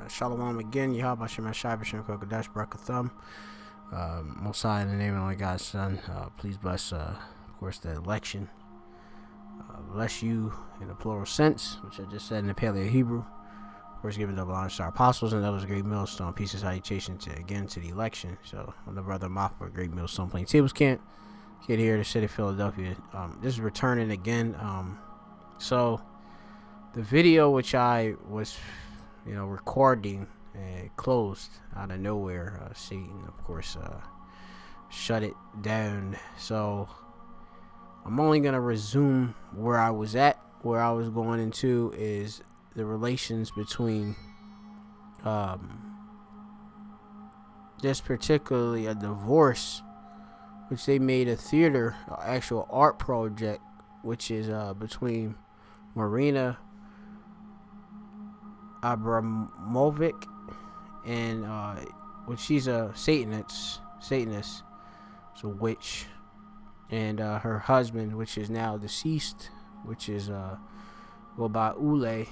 Shalom again. Yahweh Shem Shai B'Shem Kokodash Barakathum. Mosiah, in the name of my God's Son. Please bless, of course, the election. Bless you in the plural sense, which I just said in the Paleo Hebrew. Of course, giving double honor to our apostles and others, great millstone. Peace and salutation to the election. So, I'm the brother Mopper, great millstone, Plain Tables Camp. Get here to the city of Philadelphia. This is returning again. So, the video which I was, recording and closed out of nowhere. Satan, of course, shut it down. So, I'm only going to resume where I was at. Where I was going into is the relations between just particularly a divorce, which they made a theater, actual art project, which is between Marina Abramovic and which she's a Satanist, it's a witch, and her husband, which is now deceased, which is go by Ule,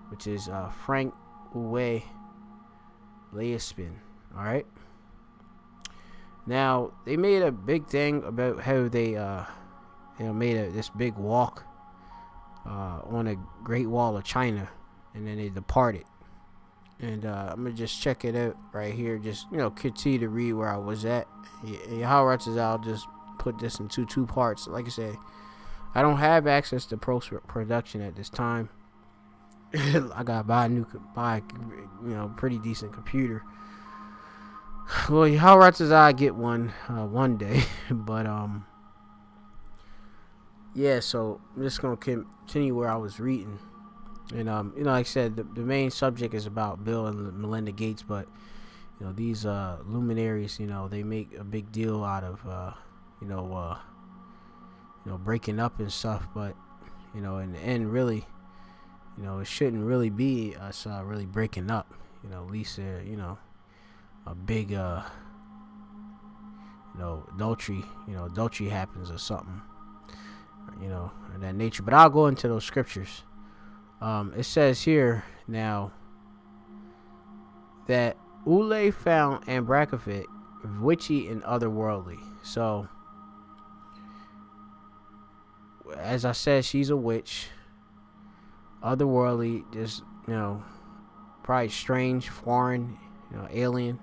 which is Frank Uwe Leespin. All right. Now they made a big thing about how they made this big walk on the Great Wall of China, and then they departed. And I'm gonna just check it out right here. Just continue to read where I was at. How I'll just put this into two parts. Like I said, I don't have access to post production at this time. I gotta buy pretty decent computer. Well, how I get one day, but yeah. So I'm just gonna continue where I was reading, and like I said, the main subject is about Bill and Melinda Gates, but these luminaries, they make a big deal out of breaking up and stuff, but in the end, really, it shouldn't really be us really breaking up. At least a big adultery happens or something, in that nature. But I'll go into those scriptures. It says here now that Ule found Ambrakovic witchy and otherworldly. So as I said, she's a witch, otherworldly, just probably strange, foreign, alien,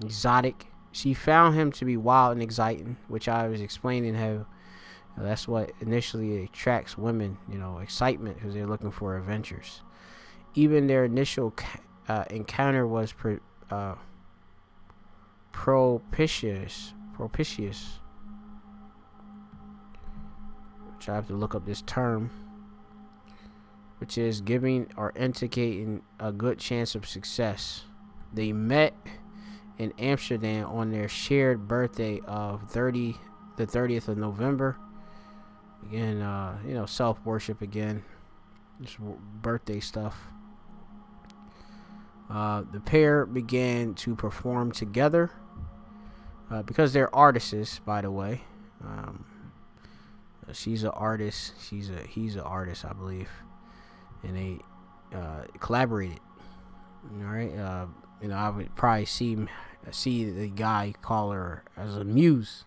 exotic. She found him to be wild and exciting, which I was explaining how that's what initially attracts women, excitement, because they're looking for adventures. Even their initial encounter was propitious, which I have to look up this term, which is giving or indicating a good chance of success. They met in Amsterdam on their shared birthday of the 30th of November. Again, self-worship again, just birthday stuff. The pair began to perform together because they're artists, by the way. She's an artist. He's an artist, I believe, and they collaborated. All right. I would probably see the guy call her as a muse.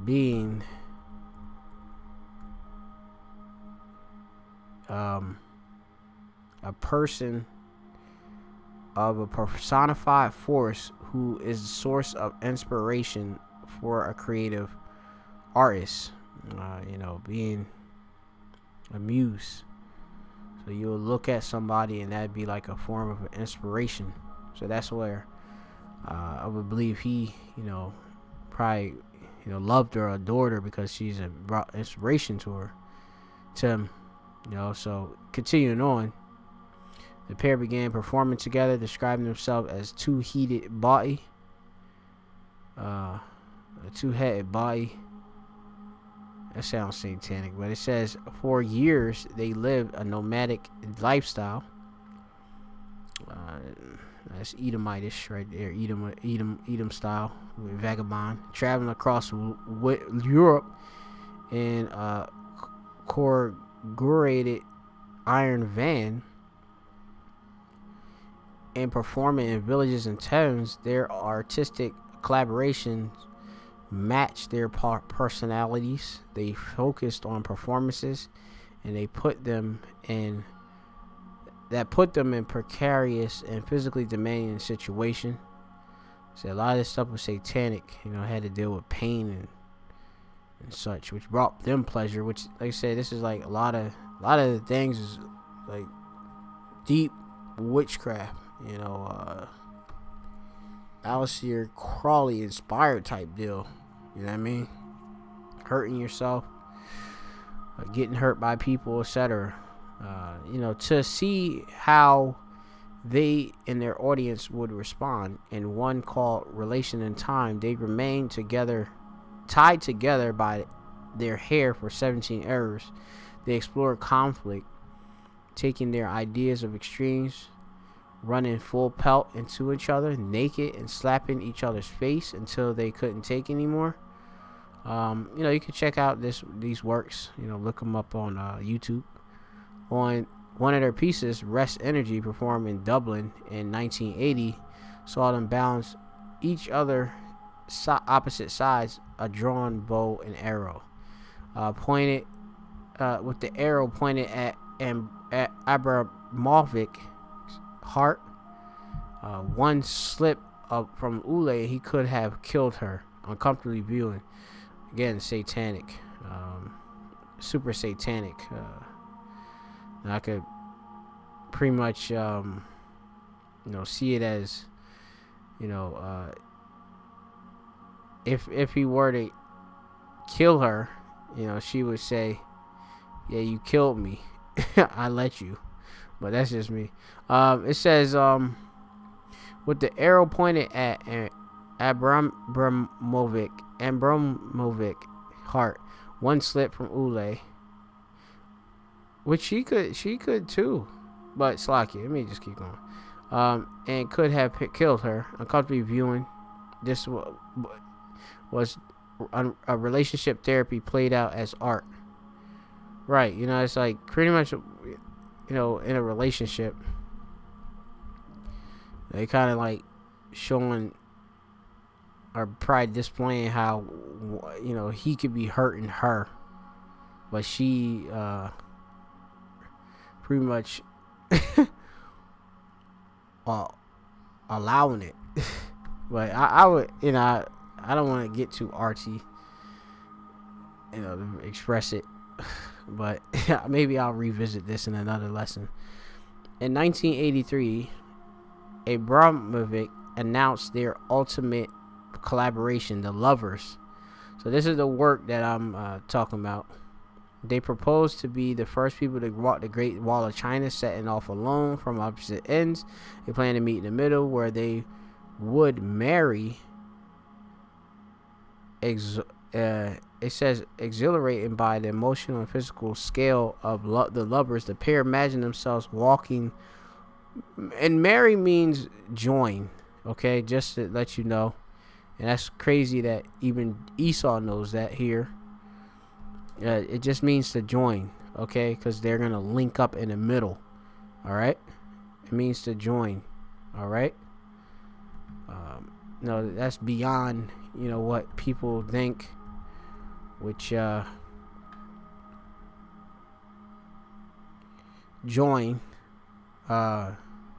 Being a person of a personified force who is the source of inspiration for a creative artist. Being a muse. So you'll look at somebody and that'd be like a form of inspiration. So that's where I would believe he, probably, loved her, adored her, because she's brought inspiration to him. So continuing on, the pair began performing together, describing themselves as a two-headed body. That sounds satanic, but it says for years they lived a nomadic lifestyle. That's Edomitish right there. Edom style, vagabond, traveling across Europe in a corrugated iron van and performing in villages and towns. Their artistic collaborations matched their personalities. They focused on performances, and they put them in precarious and physically demanding situation. So a lot of this stuff was satanic, had to deal with pain and such, which brought them pleasure. Which, like I said, this is like a lot of the things is like deep witchcraft, Aleister Crowley inspired type deal. You know what I mean? Hurting yourself, getting hurt by people, etc. To see how they and their audience would respond. In one called Relation in Time, they remained tied together by their hair for 17 hours. They explored conflict, taking their ideas of extremes, running full pelt into each other, naked, and slapping each other's face until they couldn't take anymore. You can check out these works. Look them up on YouTube. On one of their pieces, Rest Energy, performed in Dublin in 1980, saw them balance each other opposite sides, a drawn bow and arrow, pointed with the arrow pointed at Abramovic's heart. One slip up from Ule, he could have killed her. Uncomfortably viewing, again, satanic, super satanic. And I could pretty much, see it as, if he were to kill her, she would say, "Yeah, you killed me. I let you." But that's just me. It says, with the arrow pointed at Abramovic heart, one slip from Ule, which she could too, but Slacky, let me just keep going. And could have killed her. Uncomfortably viewing, this was a relationship therapy played out as art. Right, it's like pretty much, in a relationship, they kind of like showing or probably displaying how, he could be hurting her, but she pretty much allowing it. But I would, I don't want to get too artsy, to express it. But maybe I'll revisit this in another lesson. In 1983, Abramovic announced their ultimate collaboration, The Lovers. So this is the work that I'm talking about. They proposed to be the first people to walk the Great Wall of China, setting off alone from opposite ends. They plan to meet in the middle, where they would marry. It says, exhilarating by the emotional and physical scale of the lovers, the pair imagined themselves walking. And marry means join, okay? Just to let you know. And that's crazy that even Esau knows that here. It just means to join, okay? Because they're going to link up in the middle, all right? It means to join, all right? No, that's beyond, what people think, which, join,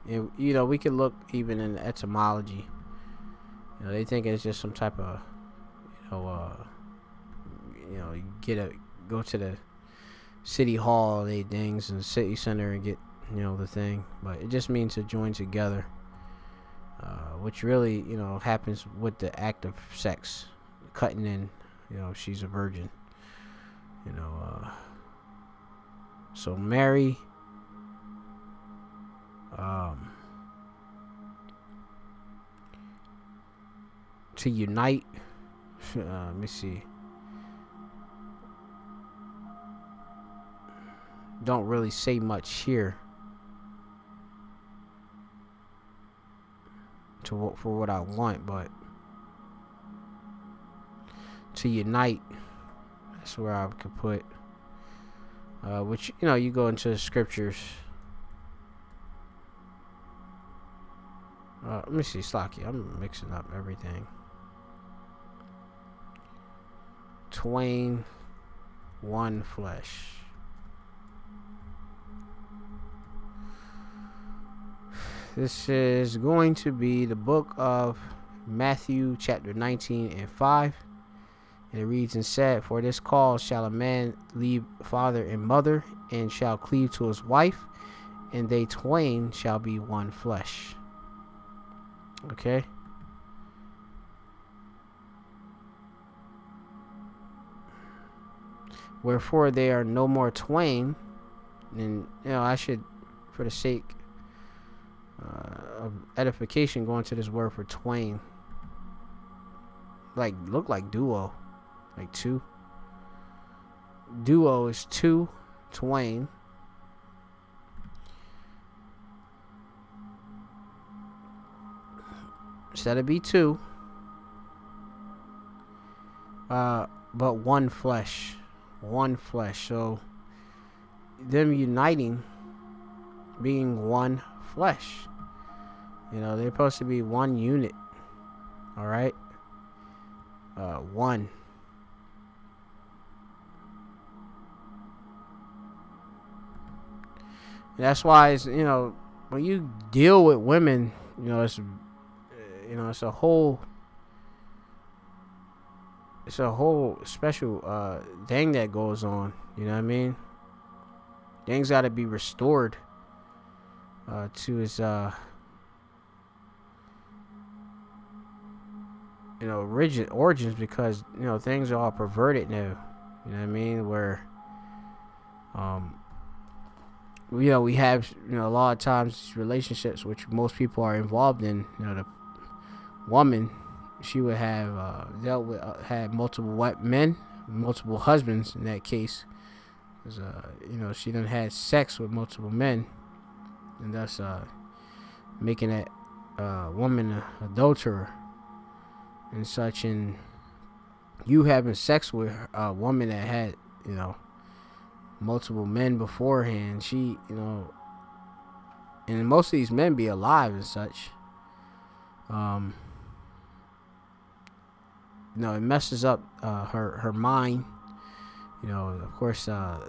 we could look even in the etymology. They think it's just some type of, go to the city hall, they things, and the city center and get, the thing. But it just means to join together, which really, happens with the act of sex, cutting in, she's a virgin, so marry, to unite. Let me see. Don't really say much here. for what I want, but to unite, that's where I could put. Which, you know, you go into the scriptures. Let me see, Slocky. I'm mixing up everything. Twain, one flesh. This is going to be the book of Matthew, chapter 19 and 5. And it reads and said, "For this cause shall a man leave father and mother, and shall cleave to his wife, and they twain shall be one flesh." Okay. Wherefore they are no more twain. And, you know, I should, for the sake of edification, go into this word for twain. Like, look like duo. Like two. Duo is two. Twain. Instead of be two. But one flesh. One flesh. So them uniting, being one flesh. You know, they're supposed to be one unit. Alright? One. That's why it's, you know, when you deal with women, you know, it's a whole special thing that goes on. You know what I mean? Things got to be restored to its rigid origins, because, you know, things are all perverted now. You know what I mean? Where we have, you know, a lot of times relationships which most people are involved in. You know, the woman, she would have had multiple men, multiple husbands in that case, because you know, she done had sex with multiple men, and thus making that woman an adulterer and such. And you having sex with a woman that had, you know, multiple men beforehand, she, you know, and most of these men be alive and such, you know, it messes up her mind. You know, of course, the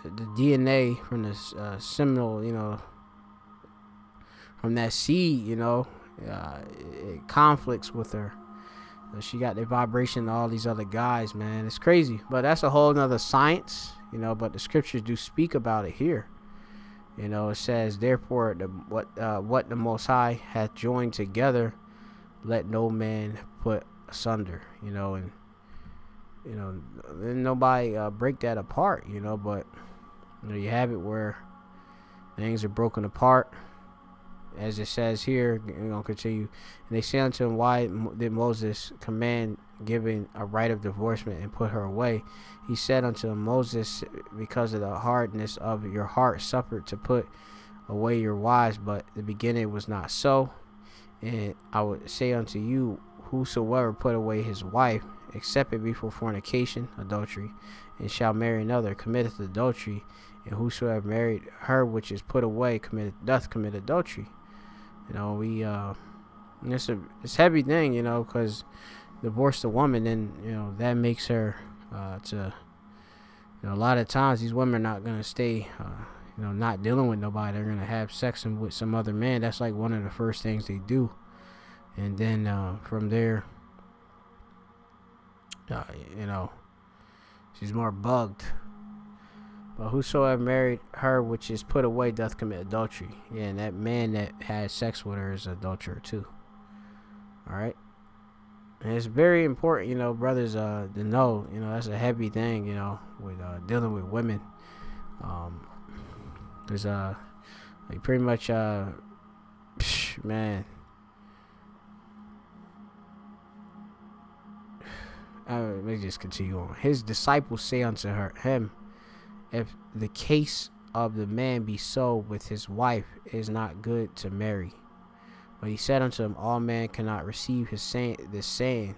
DNA from the seminal, you know, from that seed, you know, it conflicts with her. She got the vibration of all these other guys, man. It's crazy, but that's a whole nother science, you know. But the scriptures do speak about it here. You know, it says, "Therefore, what the Most High hath joined together, let no man put asunder." You know, and you know, then nobody break that apart. You know, but you know, you have it where things are broken apart. As it says here, we're going to continue. "And they say unto him, Why did Moses command giving a right of divorcement and put her away? He said unto him, Moses, because of the hardness of your heart, suffered to put away your wives, but the beginning was not so. And I would say unto you, whosoever put away his wife, except it be for fornication," adultery, "and shall marry another, committeth adultery. And whosoever married her which is put away doth commit adultery." You know, it's a heavy thing, you know, because divorce the woman, then, you know, that makes her you know, a lot of times these women are not gonna stay, you know, not dealing with nobody. They're gonna have sex with some other man. That's like one of the first things they do, and then from there, you know, she's more bugged. "But whosoever married her which is put away doth commit adultery." Yeah, and that man that had sex with her is an adulterer too. Alright? And it's very important, you know, brothers, to know, you know, that's a heavy thing, you know, with dealing with women. There's like pretty much man. Let me just continue on. "His disciples say unto him, If the case of the man be so with his wife, it is not good to marry. But he said unto him, all man cannot receive this saying,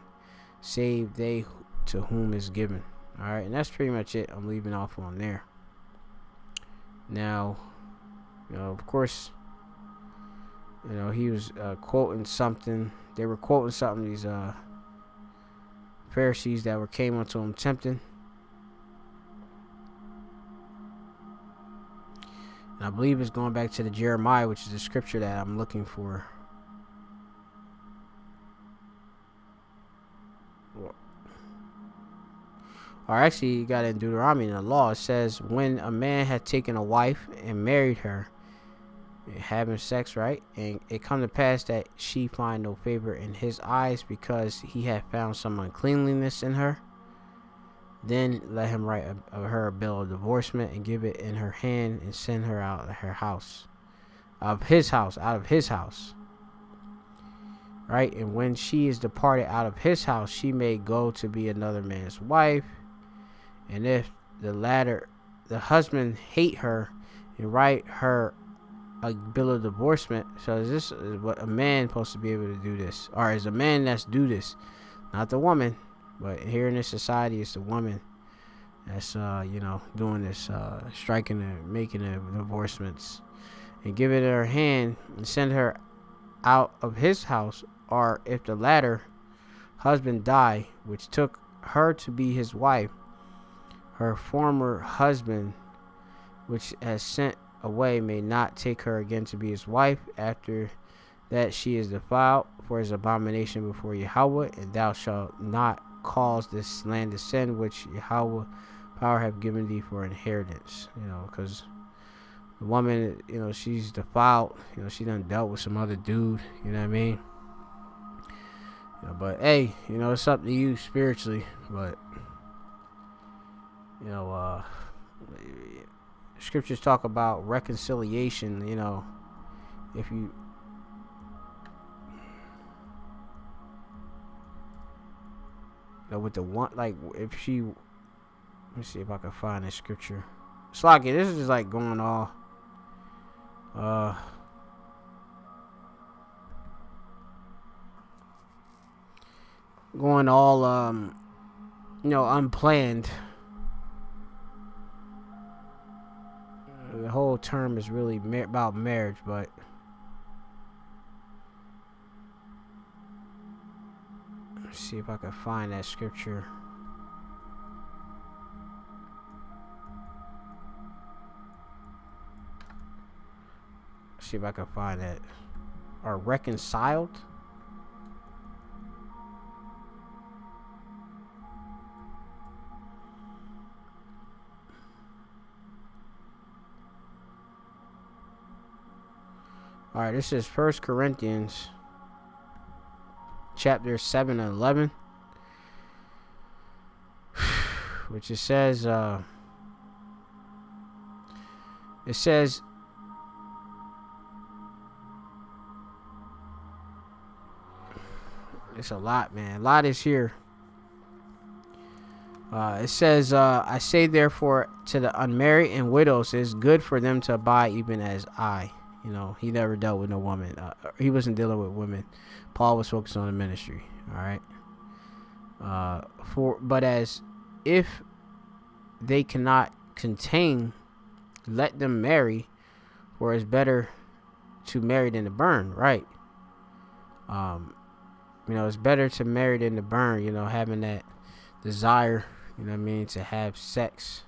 save they to whom is given. Alright, and that's pretty much it. I'm leaving off on there. Now, of course, he was quoting something. They were quoting something, these Pharisees that came unto him tempting. And I believe it's going back to the Jeremiah, which is the scripture that I'm looking for. Or actually, you got it in Deuteronomy in the law. It says, when a man had taken a wife and married her, having sex, right? And it come to pass that she find no favor in his eyes because he had found some uncleanliness in her. Then let him write her a bill of divorcement and give it in her hand and send her out of her house, out of his house. Right? And when she is departed out of his house, she may go to be another man's wife. And if the husband hate her and write her a bill of divorcement. So this is what a man supposed to be able to do this, or is a man that's do this, not the woman. But here in this society, it's the woman that's doing this, striking and making the divorcements, and give it in her hand and send her out of his house. Or if the latter husband die, which took her to be his wife, her former husband, which has sent away, may not take her again to be his wife. After that she is defiled, for his abomination before Yahweh, and thou shalt not cause this land to sin, which Yahweh power have given thee for inheritance. Because the woman, she's defiled. She done dealt with some other dude. You know what I mean? But hey, it's up to you spiritually. But scriptures talk about reconciliation. If you with the one, like, if she, let me see if I can find this scripture. Slocky, this is just like going all unplanned. The whole term is really about marriage, but let's see if I can find that scripture. See if I can find that. Are reconciled? Alright, this is 1 Corinthians chapter 7 and 11. Which it says, it's a lot, man. A lot is here. It says, I say therefore to the unmarried and widows, it is good for them to abide even as I. He never dealt with no woman. He wasn't dealing with women. Paul was focused on the ministry. All right. But as if they cannot contain, let them marry, for it's better to marry than to burn. Right. It's better to marry than to burn. Having that desire. To have sex.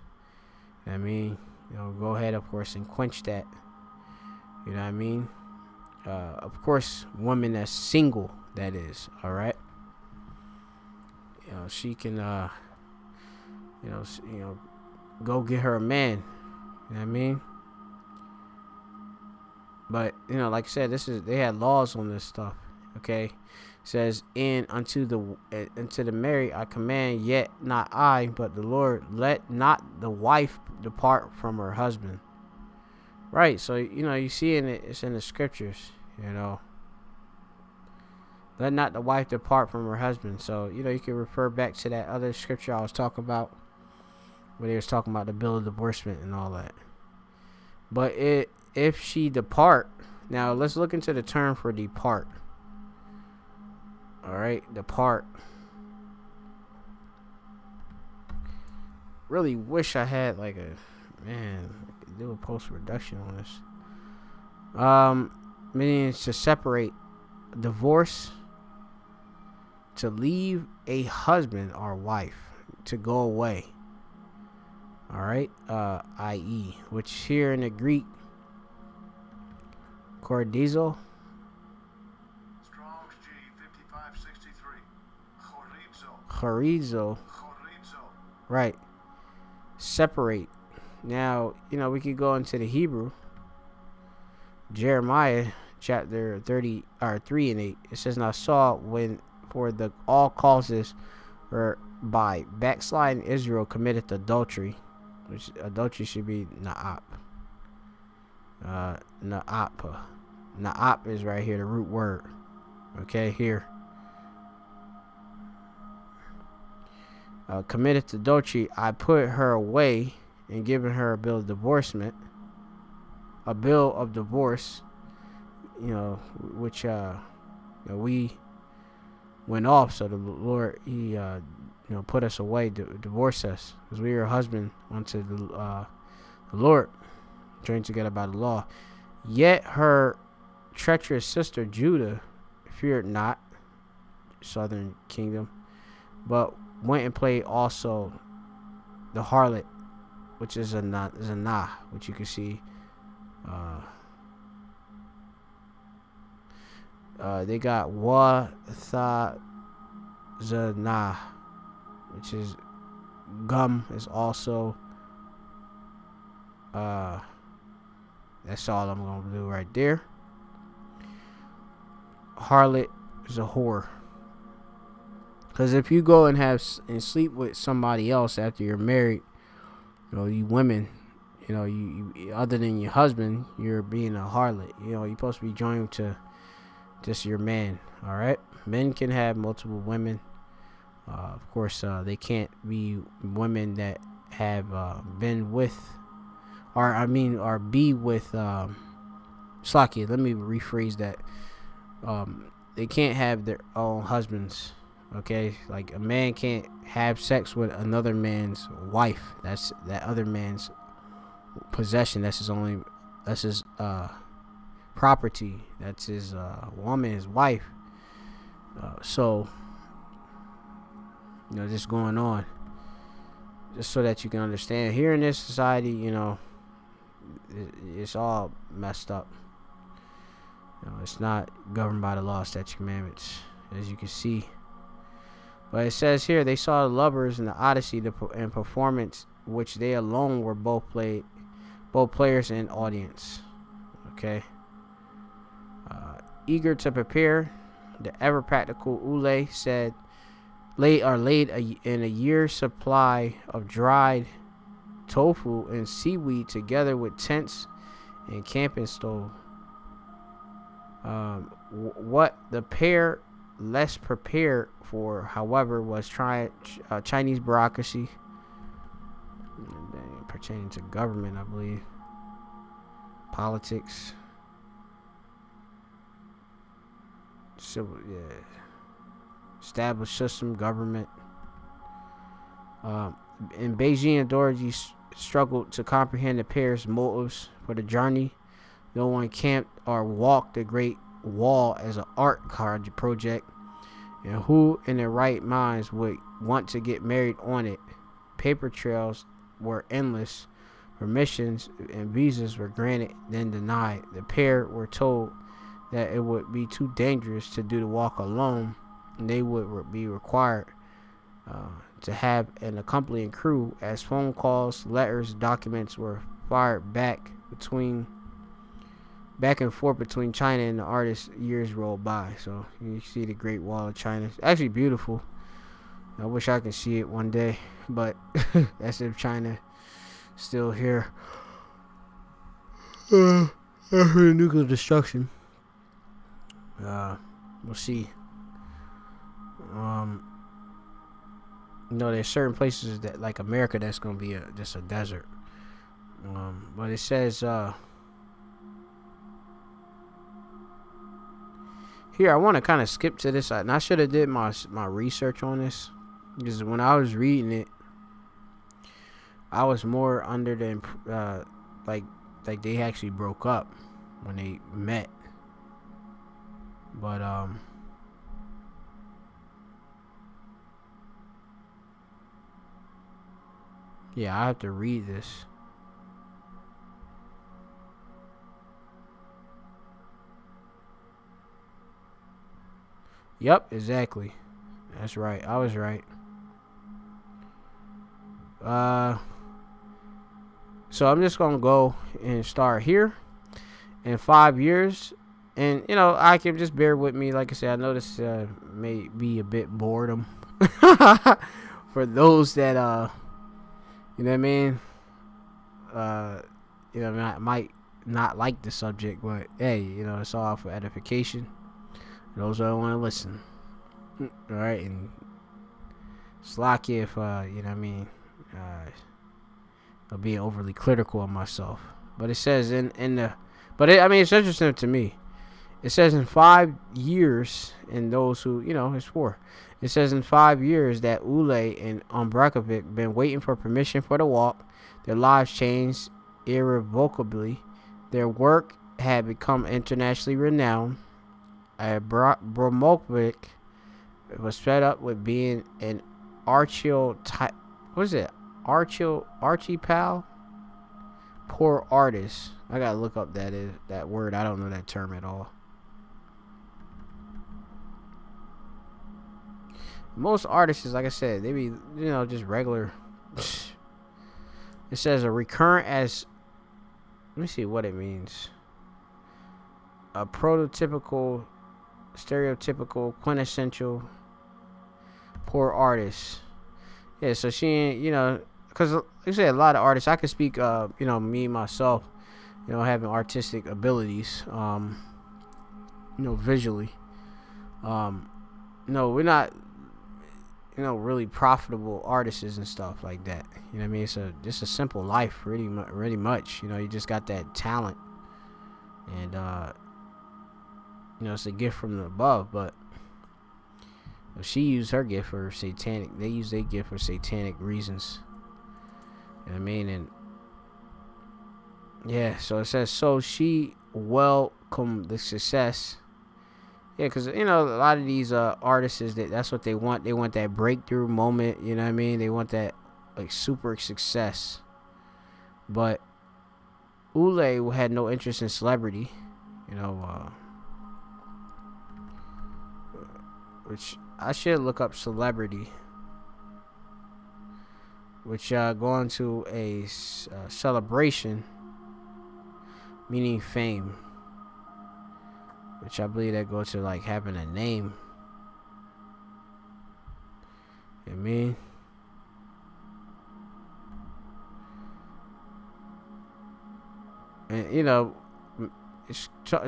Go ahead, of course, and quench that. Of course, woman that's single, that is, all right. She can, go get her a man. But like I said, they had laws on this stuff. Okay, it says, and unto the married I command, yet not I, but the Lord, let not the wife depart from her husband. Right, so you see it's in the scriptures. Let not the wife depart from her husband. So you can refer back to that other scripture I was talking about, where they was talking about the bill of divorcement and all that. But if she depart, Now let's look into the term for depart. All right, depart. Really wish I had like a I could do a post reduction on this. Meaning to separate, divorce, to leave a husband or wife, to go away. All right, i.e., which here in the Greek, cordizo. Strong's G 5563. Chorizo. Right. Separate. Now, we could go into the Hebrew. Jeremiah chapter 30 or 3 and 8. It says, "Now saw when for the all causes were by backsliding Israel committed adultery," which adultery should be na'ap. Na'ap. Na'ap is right here, the root word. Okay, here. Committed adultery, I put her away and given her a bill of divorcement. A bill of divorce, which we went off, so the Lord he put us away, divorce us, because we were husband unto the Lord, joined together by the law. Yet her treacherous sister Judah feared not, southern kingdom, but went and played also the harlot, which is a nah, which you can see. They got wa tha zana, which is gum, is also that's all I'm gonna do right there. Harlot is a whore, because if you go and sleep with somebody else after you're married, you women, you other than your husband, you're being a harlot. You're supposed to be joined to just your man. All right, men can have multiple women. Of course, they can't be women that have been with, or be with. Slaki, let me rephrase that. They can't have their own husbands. Okay, like a man can't have sex with another man's wife. That's that other man's possession. That's his property. That's his woman, his wife. So just going on, just so that you can understand. Here in this society, it's all messed up. It's not governed by the law, statute, commandments, as you can see. But it says here, they saw the lovers in the Odyssey and performance, which they alone were both players and audience. Okay. Eager to prepare, the ever practical Ule said, laid in a year's supply of dried tofu and seaweed, together with tents and camping stove. What the pair less prepared for, however, was Chinese bureaucracy pertaining to government, I believe, politics, civil, established system, government. In Beijing, authorities struggled to comprehend the pair's motives for the journey. No one camped or walked the Great Wall as an art project, and who in their right minds would want to get married on it? Paper trails were endless. Permissions and visas were granted, then denied. The pair were told that it would be too dangerous to do the walk alone, and they would be required to have an accompanying crew, as phone calls, letters, documents were fired back and forth between China and the artist. Years rolled by. So you see the Great Wall of China. It's actually beautiful. I wish I could see it one day, but that's if China still here. After nuclear destruction. We'll see. There's certain places that, like America, that's gonna be just a desert. But it says here I want to kind of skip to this, and I should have did my research on this, because when I was reading it, I was more under the like they actually broke up when they met. But yeah, I have to read this. Yep, exactly. That's right. I was right. So I'm just gonna go and start here. In 5 years, and I can just bear with me. Like I said, I know this may be a bit boredom for those that you know what I mean. Might not like the subject, but hey, it's all for edification. Those that want to listen, all right, and slack if you know what I mean. I'm being overly critical of myself, but it says in the, but it's interesting to me. It says in 5 years, and those who it's 4. It says in 5 years that Ule and Umbrakovic been waiting for permission for the walk. Their lives changed irrevocably. Their work had become internationally renowned. Bromovic was fed up with being an archetype. What is it? Archipel? Poor artist. I gotta look up that word. I don't know that term at all. Most artists, like I said, they be just regular. It says a recurrent as. Let me see what it means. A prototypical, stereotypical, quintessential poor artist. Yeah, so she ain't, because like I said, a lot of artists. I could speak, me myself, having artistic abilities, visually. No, we're not, really profitable artists and stuff like that. You know what I mean? It's just a simple life, really much. You just got that talent, and it's a gift from the above. But she used her gift for satanic. They use their gift for satanic reasons. You know what I mean? And yeah, so it says so she welcomed the success. Yeah, because a lot of these artists that's what they want. They want that breakthrough moment. You know what I mean? They want that like super success. But Ule had no interest in celebrity. Which I should look up celebrity. Which going to a celebration, meaning fame. Which I believe that goes to like having a name. You know what I mean? And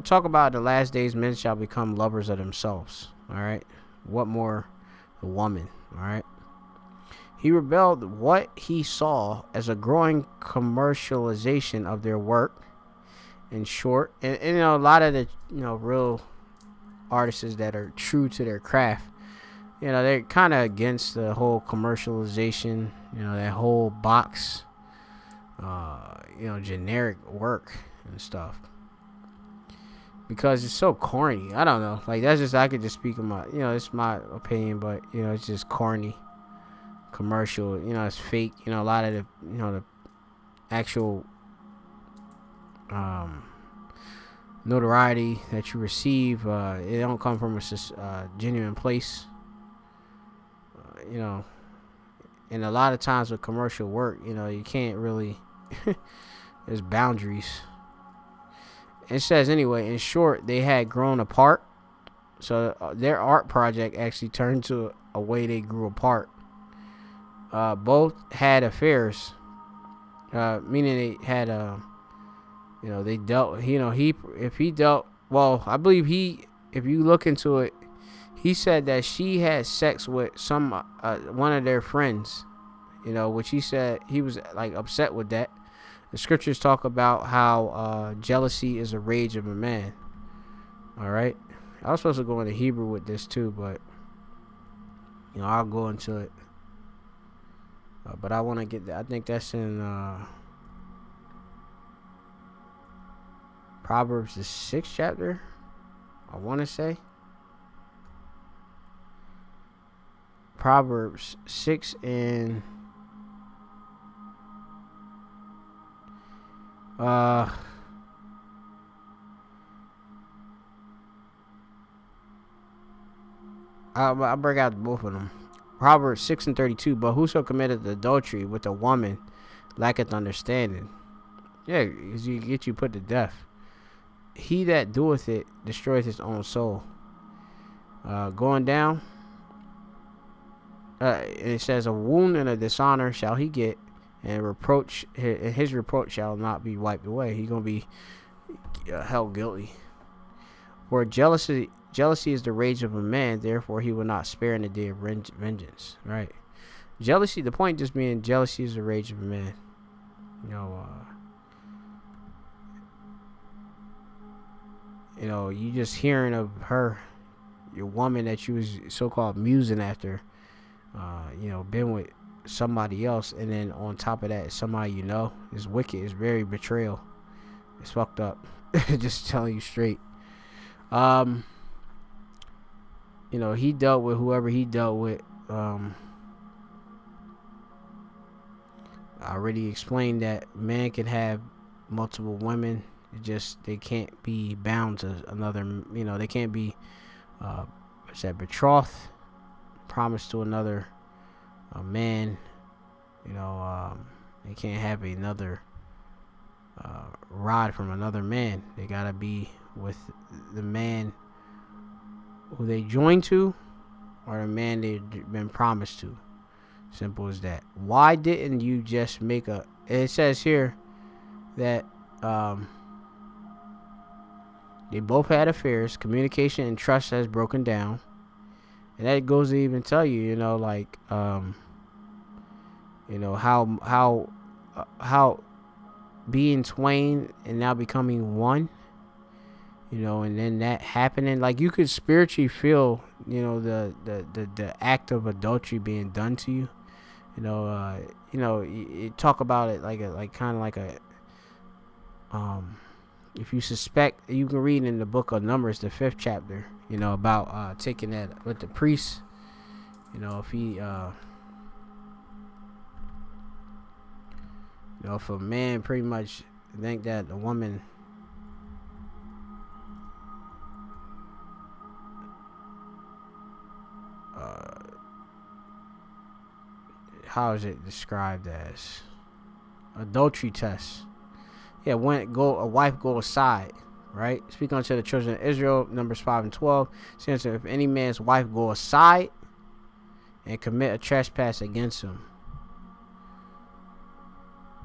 talk about the last days men shall become lovers of themselves. Alright? What more the woman, alright? He rebelled what he saw as a growing commercialization of their work. In short, and a lot of the real artists that are true to their craft, they're kind of against the whole commercialization, that whole box, generic work and stuff, because it's so corny. I don't know, like that's just, I could just speak of my, it's my opinion, but it's just corny, commercial, it's fake. A lot of the the actual notoriety that you receive, it don't come from a genuine place. And a lot of times with commercial work, you can't really there's boundaries. It says anyway, in short, they had grown apart, so their art project actually turned to a way they grew apart. Both had affairs, meaning they had they dealt, if he dealt, well, I believe if you look into it, he said that she had sex with one of their friends, which he said he was like upset with that. The scriptures talk about how jealousy is a rage of a man. All right. I was supposed to go into Hebrew with this too, but I'll go into it. But I want to get that. I think that's in Proverbs, the 6th chapter. I want to say Proverbs 6 and I'll break out both of them. Proverbs 6 and 32. But whoso committeth adultery with a woman lacketh understanding. Yeah, because you get you put to death. He that doeth it destroyeth his own soul. Going down. It says, a wound and a dishonor shall he get, and reproach, his reproach shall not be wiped away. He's gonna be held guilty. For jealousy is the rage of a man, therefore he will not spare in the day of vengeance. Right? Jealousy. The point just being, jealousy is the rage of a man. You just hearing of her, your woman that you was so-called musing after, been with somebody else, and then on top of that, somebody is wicked. It's very betrayal. It's fucked up. Just telling you straight. He dealt with whoever he dealt with. I already explained that man can have multiple women. They can't be bound to another. They can't be betrothed, promised to another man. They can't have another rod from another man. They gotta be with the man who they joined to, or the man they've been promised to. Simple as that. Why didn't you just make a? It says here that they both had affairs. Communication and trust has broken down, and that goes to even tell you, how being twain and now becoming one. And then that happening, like you could spiritually feel, the act of adultery being done to you. You talk about it if you suspect, you can read in the book of Numbers, the 5th chapter, about taking that with the priest. If he, if a man pretty much think that a woman, how is it described as? Adultery test. Yeah, a wife go aside, right? Speak unto the children of Israel, Numbers 5 and 12. Since if any man's wife go aside and commit a trespass against him.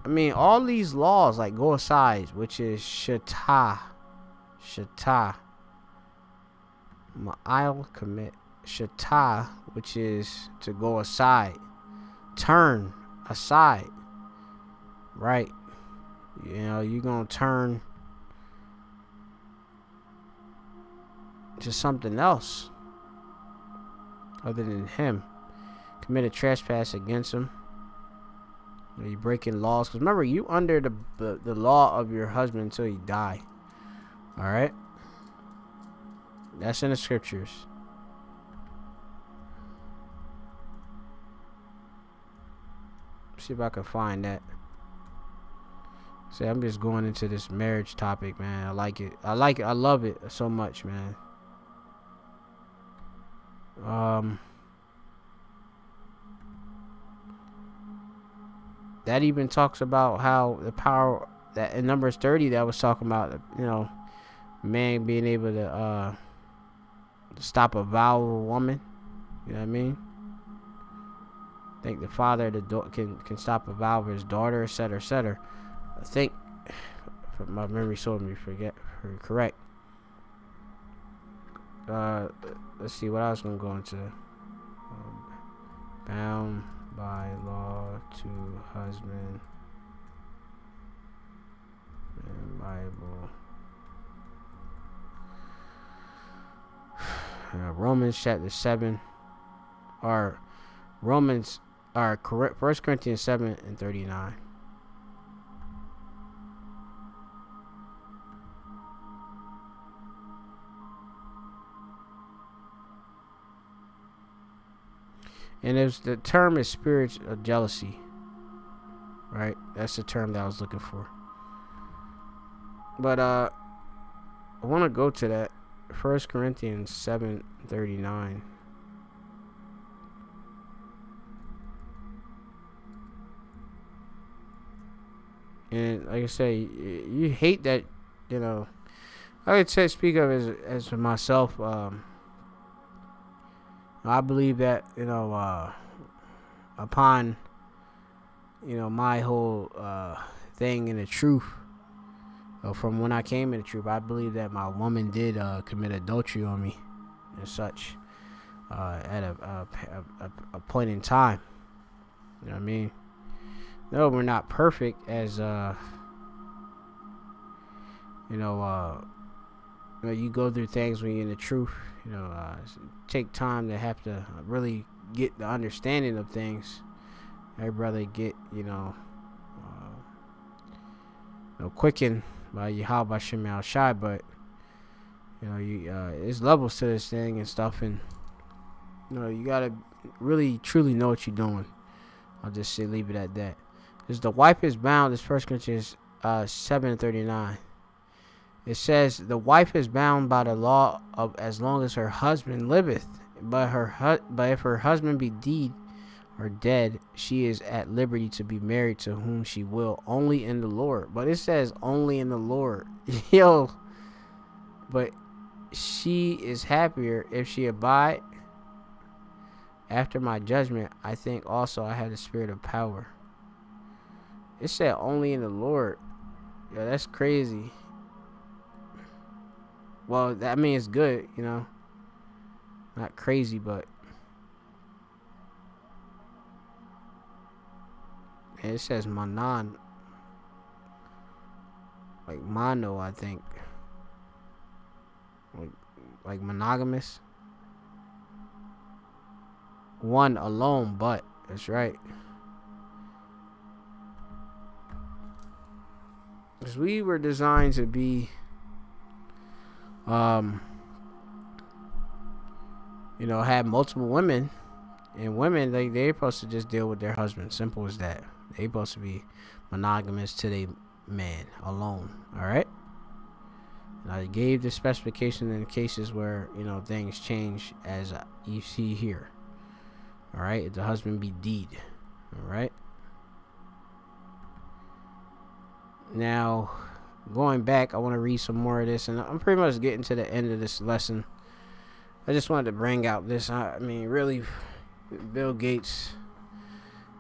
I mean, all these laws, like go aside, which is shata. I'll commit shata, which is to go aside. Turn aside, right? You're gonna turn to something else other than him. Commit a trespass against him. You breaking laws, because remember, you under the law of your husband until you die. All right, that's in the scriptures. See if I can find that. See, I'm just going into this marriage topic, man. I like it. I love it so much, man. That even talks about how the power that in Numbers 30 that was talking about, man being able to stop a vow of a woman. You know what I mean? I think the father of the can stop a vow of his daughter, etc., etc. I think, if my memory serves me correct. Let's see what I was gonna go into. Bound by law to husband and Bible. Romans chapter 7, or Romans, or 1 Corinthians 7 and 39. And the term is spirit of jealousy, right? That's the term that I was looking for. But I want to go to that 1 Corinthians 7:39. And like I say, you hate that, you know. I would say, speak of as for myself. I believe that, you know, upon, you know, my whole thing in the truth, from when I came in the truth, I believe that my woman did commit adultery on me and such at a point in time. You know what I mean? No, we're not perfect, as you know, you go through things when you're in the truth. You know, take time to have to really get the understanding of things. I'd rather get, you know, quickened by Yahweh Shem Al Shai, but you know, there's levels to this thing and stuff, and you know, you gotta really truly know what you're doing. I'll just say, leave it at that. Because the wife is bound. This 1 Corinthians 7:39. It says the wife is bound by the law of as long as her husband liveth. But if her husband be dead, she is at liberty to be married to whom she will, only in the Lord. But it says only in the Lord. Yo. But she is happier if she abide after my judgment. I think also I have the spirit of power. It said only in the Lord. Yeah, that's crazy. Well, that means it's good, you know. Not crazy, but and it says manan, like mono, I think, like monogamous, one alone. But that's right, because we were designed to be, you know, have multiple women, and women, they're supposed to just deal with their husband. Simple as that. They're supposed to be monogamous to their man alone. All right. And I gave the specification in cases where, you know, things change, as you see here. All right. If the husband be deed. All right. Now, going back, I want to read some more of this, and I'm pretty much getting to the end of this lesson. I just wanted to bring out this. I mean, really, Bill Gates,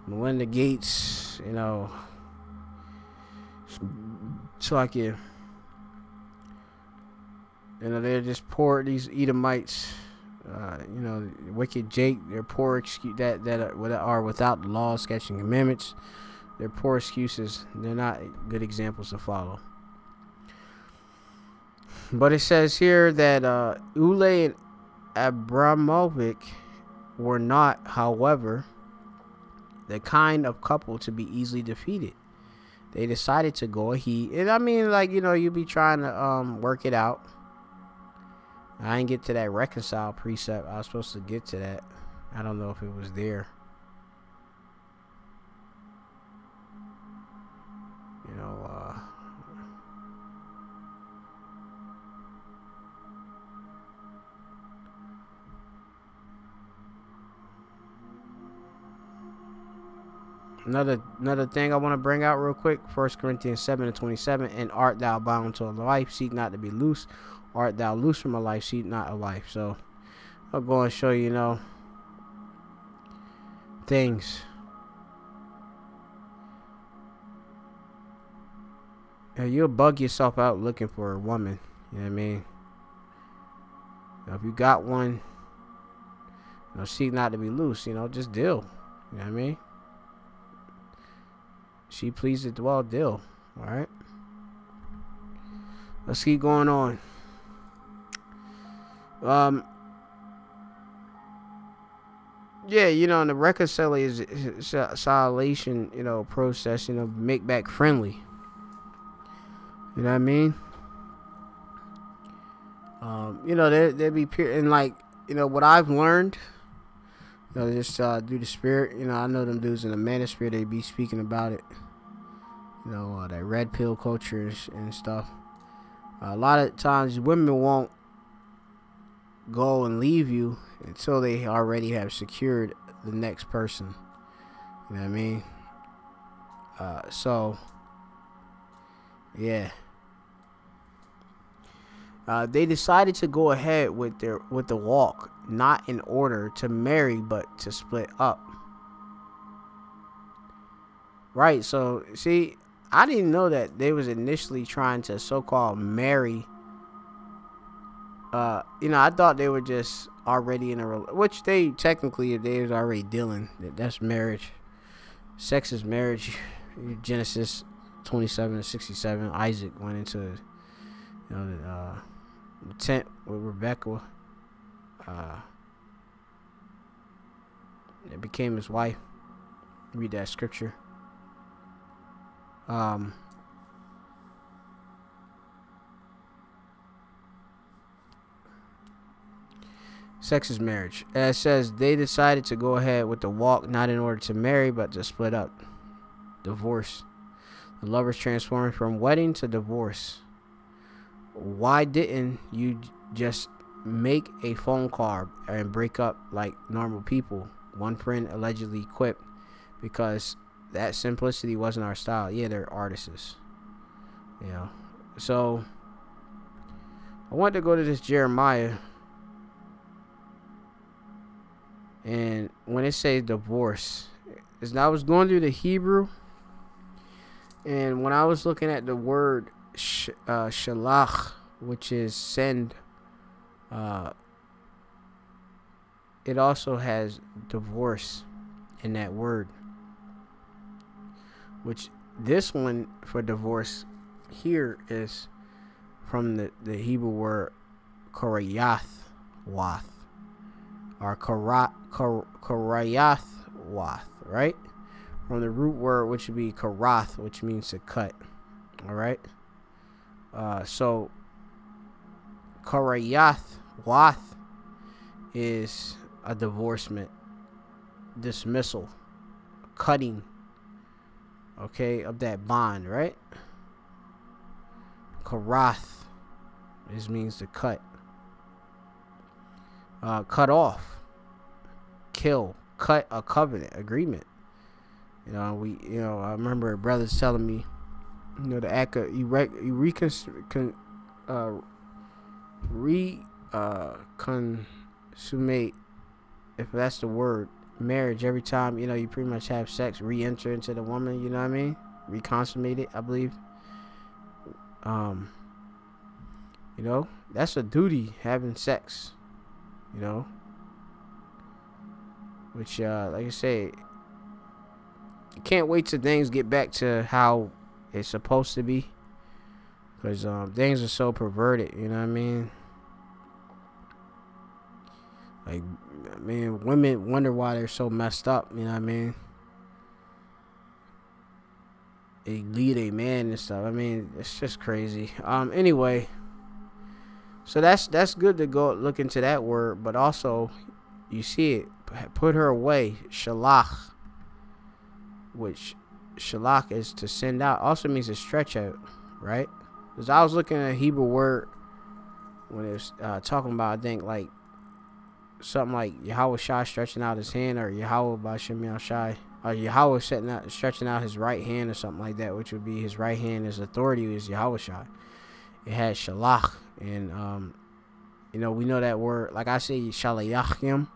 Melinda Gates, you know, so like you know, they're just poor. These Edomites, you know, wicked Jake. They're poor excuse that are without the law, sketching commandments. They're poor excuses. They're not good examples to follow. But it says here that Ule and Abramovich were not, however, the kind of couple to be easily defeated. They decided to go ahead, and I mean, like, you know, you be trying to work it out. I didn't get to that reconcile precept. I was supposed to get to that. I don't know if it was there. You know, Another thing I want to bring out real quick, 1 Corinthians 7:27, and art thou bound to a life, seek not to be loose. Art thou loose from a life, seek not a life. So I'll go and show you, you know, things. You'll bug yourself out looking for a woman. You know what I mean? Now, if you got one, you know, seek not to be loose. You know, just deal. You know what I mean? She pleased to dwell, deal. Alright. Let's keep going on. Yeah, the reconciliation, process, make back friendly. You know what I mean? There be and like, what I've learned, just through the spirit, I know them dudes in the man of spirit, they be speaking about it. That red pill culture and stuff. A lot of times women won't go and leave you until they already have secured the next person. You know what I mean? So yeah. They decided to go ahead with the walk, not in order to marry, but to split up. Right. So see, I didn't know that they was initially trying to so-called marry. I thought they were just already in a which they technically, if they was already dealing, that's marriage. Sex is marriage. Genesis 27:67. Isaac went into the tent with Rebecca. It became his wife. Read that scripture. Sex is marriage. It says they decided to go ahead with the walk, not in order to marry, but to split up. Divorce. The lovers transformed from wedding to divorce. Why didn't you just make a phone call and break up like normal people? One friend allegedly quipped, because that simplicity wasn't our style. Yeah, they're artists. So I wanted to go to this Jeremiah. And when it says divorce, I was going through the Hebrew, and when I was looking at the word shalach, which is send, it also has divorce in that word. Which this one for divorce here is from the Hebrew word korayath wath. Or Karayath wath, right? From the root word, which would be karath, which means to cut. Alright? So Karayath wath is a divorcement, dismissal, cutting, okay, of that bond, right? Karath means to cut. Cut off, kill, cut a covenant agreement. I remember brothers telling me, the act of consummate, if that's the word, marriage every time you pretty much have sex, re-enter into the woman. You know what I mean? Reconsummate it, I believe. That's a duty, having sex. Which like I say, you can't wait till things get back to how it's supposed to be, because things are so perverted. You know what I mean? Like, man, women wonder why they're so messed up. You know what I mean? They lead a man and stuff. I mean, it's just crazy. Anyway, so that's good to go look into that word, but also you see it, put her away, shalach, which shalach is to send out, also means to stretch out, right? Because I was looking at a Hebrew word when it was talking about, I think, like something like Yahweh Shai stretching out his hand, or Yahweh Bashem Shai, or Yahweh stretching out his right hand, or something like that, which would be his right hand, his authority is Yahweh Shai. It had shalach, and we know that word, like I say, shalayachim,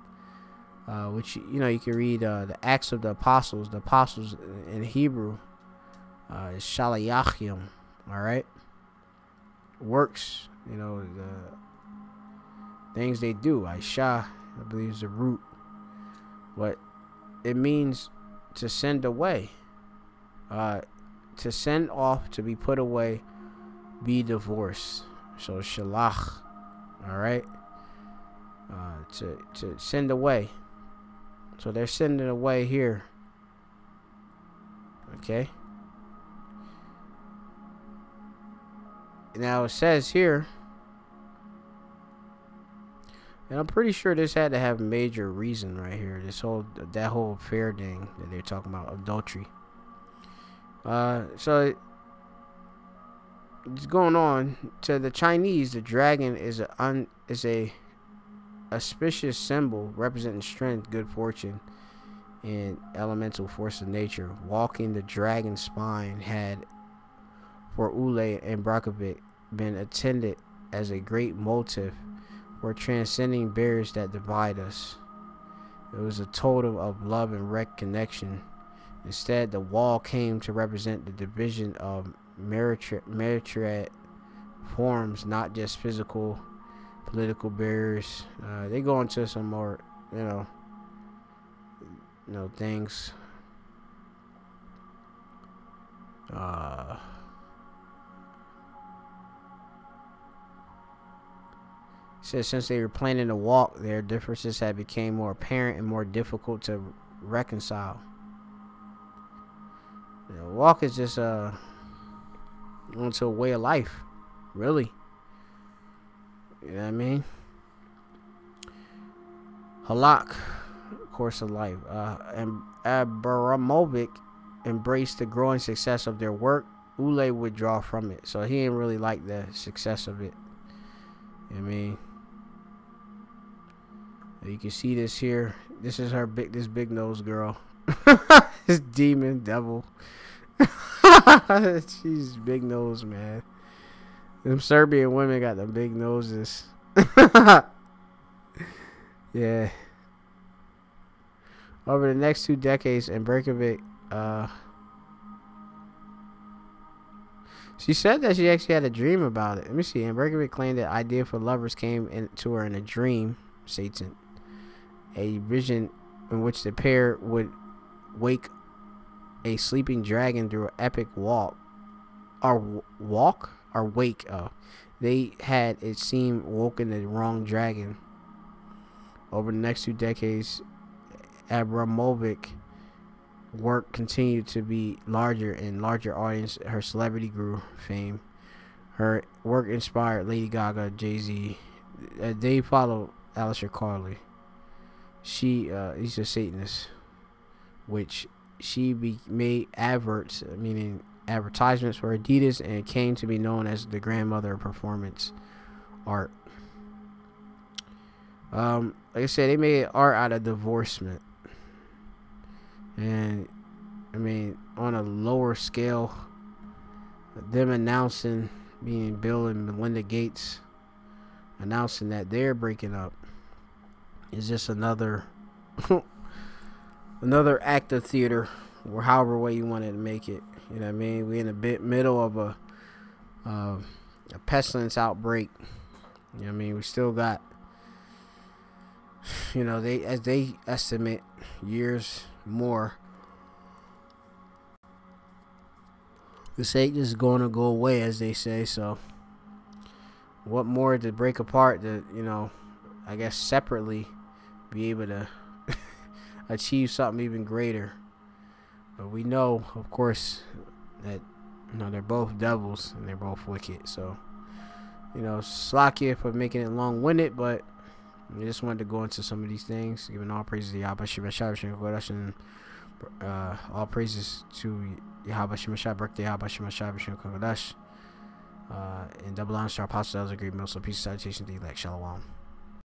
which you can read the Acts of the Apostles. The Apostles in Hebrew is shalayachim. All right, works. The things they do. Aisha, I believe, is the root, but it means to send away, to send off, to be put away, be divorced. So shalach, all right, to send away, So they're sending it away here. Okay. Now it says here, and I'm pretty sure this had to have a major reason right here. That whole affair thing that they're talking about, adultery. So it's going on. To the Chinese, the dragon is a auspicious symbol representing strength, good fortune, and elemental force of nature. Walking the dragon spine had, for Ule and Brockovich, been attended as a great motive for transcending barriers that divide us. It was a totem of love and connection. Instead, the wall came to represent the division of myriad forms, not just physical, political barriers. They go into some more, things. Says since they were planning to walk, their differences had become more apparent and more difficult to reconcile. Walk is just onto a way of life, really. You know what I mean? Halak, course of life. And Abramovich embraced the growing success of their work. Ule would draw from it, so he didn't really like the success of it. You know what I mean? You can see this here. This is this big nose girl. This demon devil. She's big nose, man. Them Serbian women got the big noses. Yeah. Over the next 2 decades, and Brockovich, she said that she actually had a dream about it. Let me see. And Brockovich claimed that idea for lovers came to her in a dream, Satan. A vision in which the pair would wake a sleeping dragon through an epic walk. Wake. They had, it seemed, woken the wrong dragon. Over the next 2 decades, Abramovich work continued to be larger and larger audience. Her celebrity grew fame. Her work inspired Lady Gaga, Jay-Z. They followed Alistair Carley. He's a Satanist, which she made advertisements for Adidas, and came to be known as the grandmother of performance art. Like I said, they made art out of divorcement. And I mean, on a lower scale, them announcing, meaning Bill and Melinda Gates announcing that they're breaking up, is just another act of theater, or however way you wanted to make it. You know what I mean? We're in the middle of a pestilence outbreak. You know what I mean? We still got, as they estimate, years more. This ain't just going to go away, as they say. So what more to break apart to, I guess separately be able to achieve something even greater. But we know, of course, that they're both devils and they're both wicked. So Slakia for making it long-winded, but I just wanted to go into some of these things, giving all praises to Yahweh Shemashah, all praises to Yahweh Shemashah, birthday Yahweh Shemashah, and double honors to our apostles, elders, great meals. So peace, salutation to the elect. Shalom.